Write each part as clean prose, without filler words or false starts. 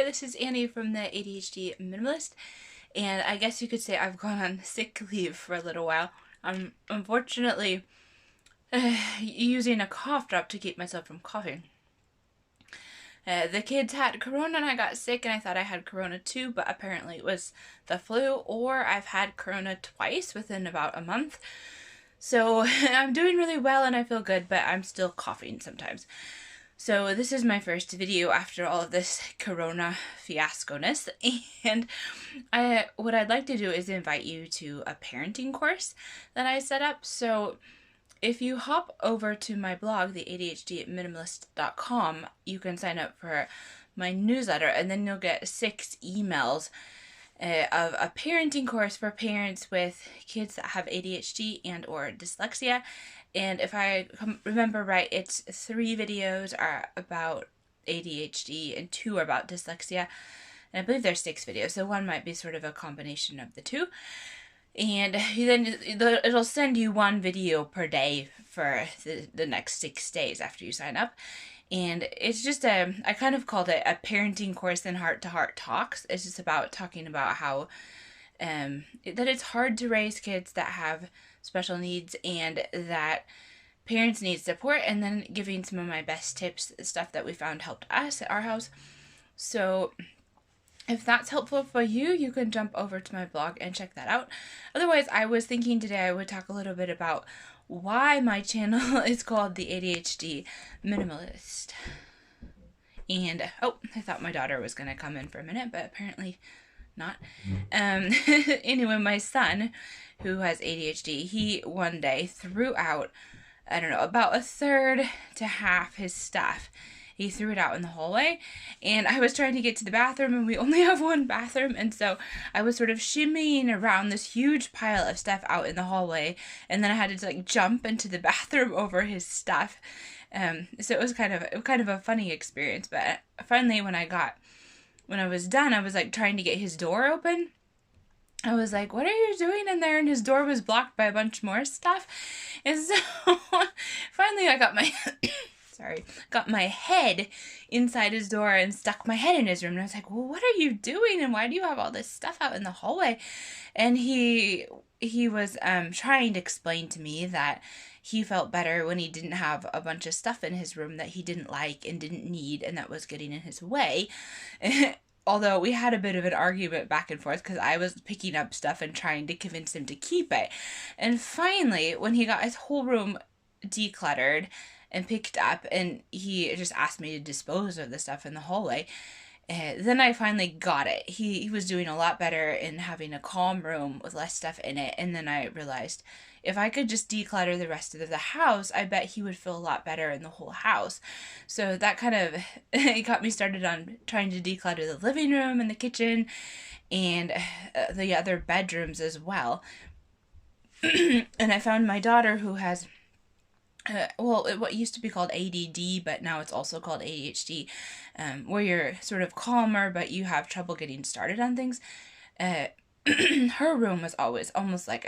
Hi, this is Annie from the ADHD Minimalist, and I guess you could say I've gone on sick leave for a little while. I'm unfortunately using a cough drop to keep myself from coughing. The kids had corona and I got sick, and I thought I had corona too, but apparently it was the flu, or I've had corona twice within about a month. So I'm doing really well and I feel good, but I'm still coughing sometimes. So this is my first video after all of this corona fiasco-ness, and what I'd like to do is invite you to a parenting course that I set up. So if you hop over to my blog, the ADHDminimalist.com, you can sign up for my newsletter, and then you'll get 6 emails of a parenting course for parents with kids that have ADHD and or dyslexia. And if I remember right, it's 3 videos are about ADHD and 2 are about dyslexia. And I believe there's 6 videos, so one might be sort of a combination of the 2. And then it'll send you 1 video per day for the next 6 days after you sign up. And it's just I kind of called it a parenting course in heart-to-heart talks. It's just about talking about how that it's hard to raise kids that have special needs and that parents need support, and then giving some of my best tips, stuff that we found helped us at our house. So if that's helpful for you, you can jump over to my blog and check that out. Otherwise, I was thinking today I would talk a little bit about why my channel is called the ADHD Minimalist. And, oh, I thought my daughter was going to come in for a minute, but apparently not. Anyway, my son, who has ADHD, he one day threw out, I don't know, about 1/3 to half his stuff. He threw it out in the hallway, and I was trying to get to the bathroom, and we only have 1 bathroom, and so I was sort of shimmying around this huge pile of stuff out in the hallway, and then I had to like jump into the bathroom over his stuff. So it was kind of a funny experience. But finally, when I was done, I was like trying to get his door open. I was like, what are you doing in there? And his door was blocked by a bunch more stuff. And so finally I got my head inside his door and stuck my head in his room. And I was like, well, what are you doing? And why do you have all this stuff out in the hallway? And he was trying to explain to me that he felt better when he didn't have a bunch of stuff in his room that he didn't like and didn't need, and that was getting in his way. Although we had a bit of an argument back and forth because I was picking up stuff and trying to convince him to keep it. And finally, when he got his whole room decluttered and picked up, and he just asked me to dispose of the stuff in the hallway, then I finally got it. He was doing a lot better in having a calm room with less stuff in it. And then I realized if I could just declutter the rest of the house, I bet he would feel a lot better in the whole house. So that kind of it got me started on trying to declutter the living room and the kitchen and the other bedrooms as well. And I found my daughter, who has what used to be called ADD, but now it's also called ADHD, where you're sort of calmer, but you have trouble getting started on things. Her room was always almost like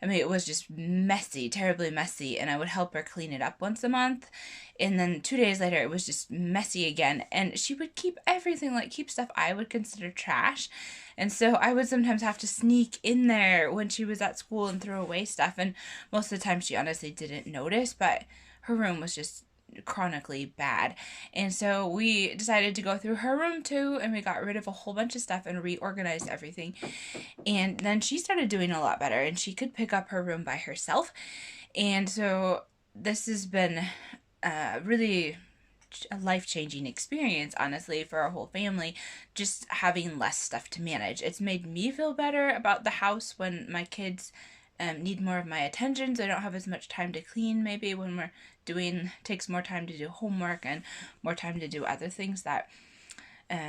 it was just messy, terribly messy, and I would help her clean it up once a month, and then 2 days later it was just messy again, and she would keep everything, like keep stuff I would consider trash, and so I would sometimes have to sneak in there when she was at school and throw away stuff, and most of the time she honestly didn't notice, but her room was just chronically bad. And so we decided to go through her room too, and we got rid of a whole bunch of stuff and reorganized everything. And then she started doing a lot better, and she could pick up her room by herself. And so this has been really a life-changing experience, honestly, for our whole family, just having less stuff to manage. It's made me feel better about the house when my kids need more of my attention, so I don't have as much time to clean, maybe when we're takes more time to do homework and more time to do other things that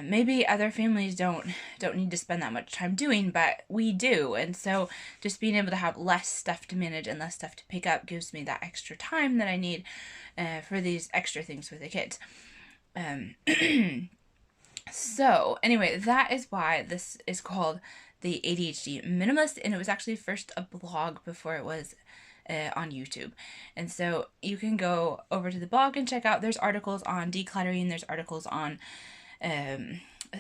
maybe other families don't need to spend that much time doing, but we do. And so just being able to have less stuff to manage and less stuff to pick up gives me that extra time that I need for these extra things with the kids. So anyway, that is why this is called the ADHD Minimalist, and it was actually first a blog before it was on YouTube. And so you can go over to the blog and check out, there's articles on decluttering, there's articles on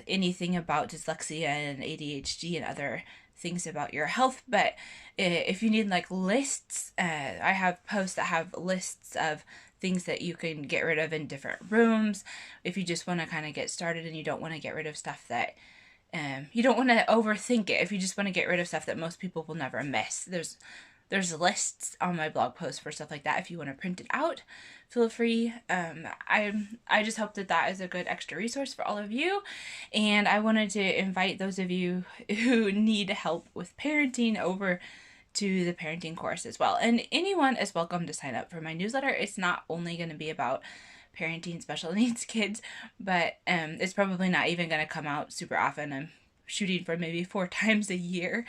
anything about dyslexia and ADHD and other things about your health, but if you need like lists, I have posts that have lists of things that you can get rid of in different rooms if you just want to kind of get started and you don't want to get rid of stuff that you don't want to overthink it. If you just want to get rid of stuff that most people will never miss, there's lists on my blog post for stuff like that. If you want to print it out, feel free. I just hope that is a good extra resource for all of you. And I wanted to invite those of you who need help with parenting over to the parenting course as well. And anyone is welcome to sign up for my newsletter. It's not only going to be about parenting special needs kids, but it's probably not even going to come out super often. I'm shooting for maybe 4 times a year.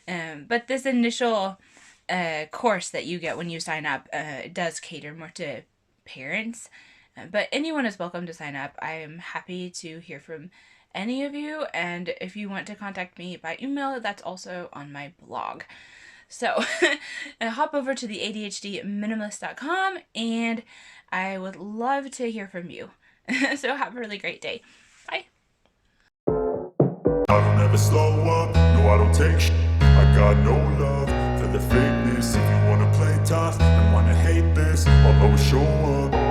But this initial course that you get when you sign up does cater more to parents. But anyone is welcome to sign up. I am happy to hear from any of you. And if you want to contact me by email, that's also on my blog. So hop over to the ADHDminimalist.com and I would love to hear from you. So have a really great day. Bye. I don't ever slow up, no I don't take shit. I got no love for the fakeness. If you wanna play tough and wanna hate this, I'll always show up.